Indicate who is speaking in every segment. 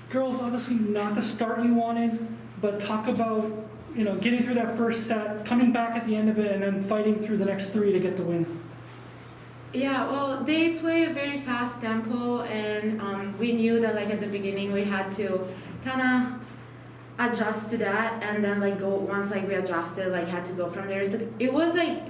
Speaker 1: Girls, obviously not the start you wanted, but talk about, getting through that first set, coming back at the end of it, and then fighting through the next three to get the win.
Speaker 2: Yeah, well, they play a very fast tempo, and we knew that like at the beginning we had to kind of adjust to that, and then like go once like we adjusted, like had to go from there. So it was like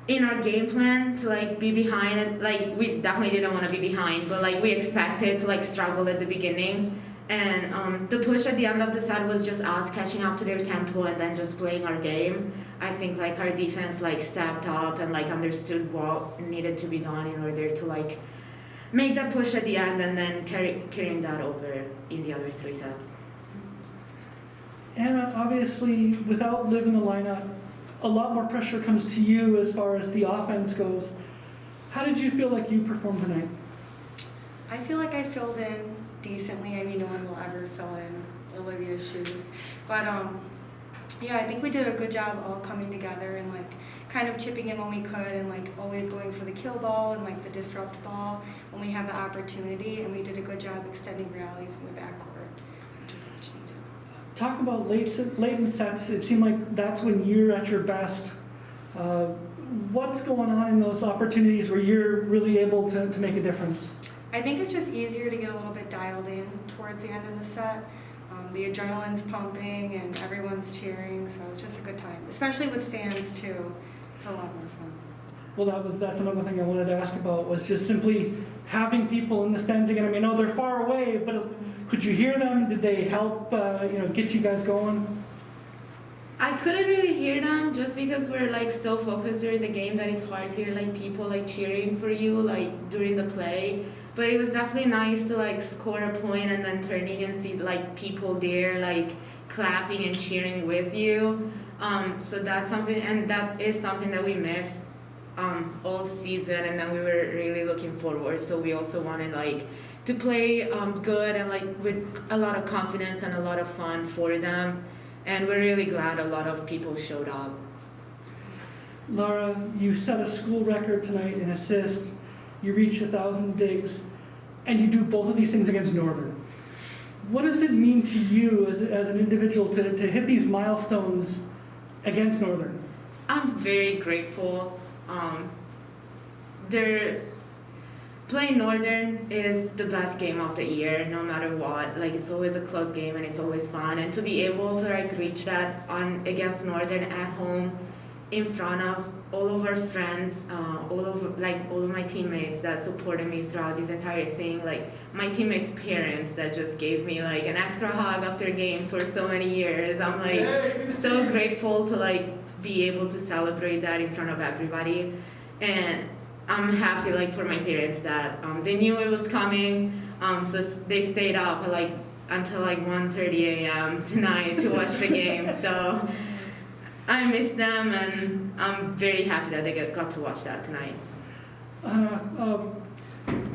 Speaker 2: in our game plan to like be behind it. Like we definitely didn't want to be behind, but like we expected to like struggle at the beginning. And the push at the end of the set was just us catching up to their tempo and then just playing our game. I think like our defense like stepped up and like understood what needed to be done in order to like make that push at the end, and then carrying that over in the other three sets.
Speaker 1: Anna, obviously, without Liv in the lineup, a lot more pressure comes to you as far as the offense goes. How did you feel like you performed tonight?
Speaker 3: I feel like I filled in decently. I mean, no one will ever fill in Olivia's shoes. But yeah, I think we did a good job all coming together and like kind of chipping in when we could, and like always going for the kill ball and like the disrupt ball when we have the opportunity. And we did a good job extending rallies in the backcourt, which is much needed.
Speaker 1: Talk about late in sets. It seemed like that's when you're at your best. What's going on in those opportunities where you're really able to make a difference?
Speaker 3: I think it's just easier to get a little bit dialed in towards the end of the set. The adrenaline's pumping and everyone's cheering, so it's just a good time. Especially with fans too. It's a lot more fun.
Speaker 1: Well, that's another thing I wanted to ask about, was just simply having people in the stands again. I mean, I know they're far away, but could you hear them? Did they help, get you guys going?
Speaker 2: I couldn't really hear them just because we're like so focused during the game that it's hard to hear like people like cheering for you like during the play. But it was definitely nice to like score a point and then turning and see like people there like clapping and cheering with you. So that's something, and that is something that we missed all season, and then we were really looking forward. So we also wanted like to play good and like with a lot of confidence and a lot of fun for them. And we're really glad a lot of people showed up.
Speaker 1: Laura, you set a school record tonight in assists. You reached 1,000 digs, and you do both of these things against Northern. What does it mean to you as an individual to hit these milestones against Northern?
Speaker 2: I'm very grateful. Playing Northern is the best game of the year, no matter what. Like it's always a close game and it's always fun. And to be able to like reach that against Northern at home, in front of all of our friends, all of my teammates that supported me throughout this entire thing, like my teammates' parents that just gave me like an extra hug after games for so many years. I'm like so grateful to like be able to celebrate that in front of everybody, and I'm happy like for my parents that they knew it was coming, so they stayed up until 1:30 a.m. tonight to watch the game. So I miss them, and I'm very happy that they got to watch that tonight.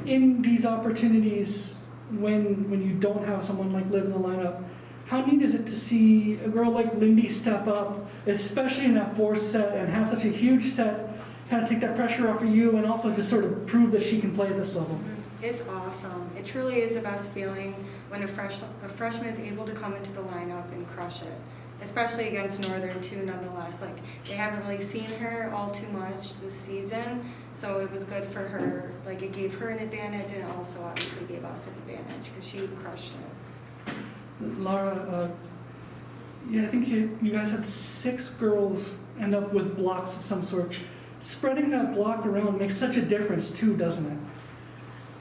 Speaker 1: In these opportunities, when you don't have someone like Liv in the lineup, how neat is it to see a girl like Lindy step up, especially in that fourth set, and have such a huge set, kind of take that pressure off of you, and also just sort of prove that she can play at this level?
Speaker 3: It's awesome. It truly is the best feeling when a freshman is able to come into the lineup and crush it. Especially against Northern too, nonetheless. Like they haven't really seen her all too much this season, so it was good for her. Like it gave her an advantage, and it also obviously gave us an advantage because she crushed it.
Speaker 1: Laura, I think you guys had 6 girls end up with blocks of some sort. Spreading that block around makes such a difference too, doesn't it?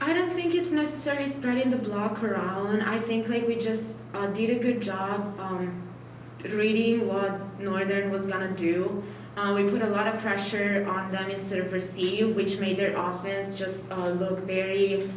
Speaker 2: I don't think it's necessarily spreading the block around. I think like we just did a good job reading what Northern was gonna do. We put a lot of pressure on them instead of receive, which made their offense just look very,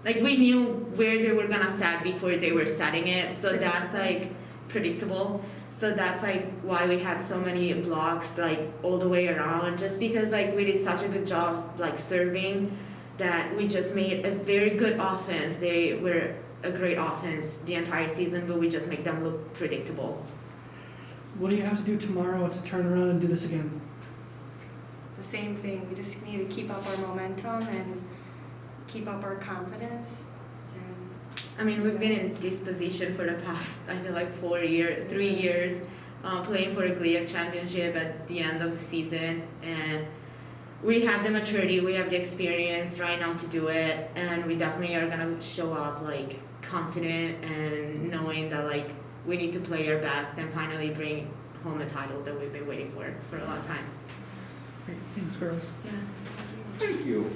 Speaker 2: like we knew where they were gonna set before they were setting it, so that's like predictable. So that's like why we had so many blocks like all the way around, just because like we did such a good job like serving that we just made a very good offense. They were a great offense the entire season, but we just make them look predictable.
Speaker 1: What do you have to do tomorrow to turn around and do this again?
Speaker 3: the same thing. We just need to keep up our momentum and keep up our confidence. And
Speaker 2: I mean, we've been in this position for the past, I feel like 3 years, playing for a GLIAC championship at the end of the season, and we have the maturity, we have the experience right now to do it, and we definitely are gonna show up like confident and knowing that like we need to play our best and finally bring home a title that we've been waiting for a long time.
Speaker 1: Great. Thanks, girls.
Speaker 2: Yeah.
Speaker 4: Thank you.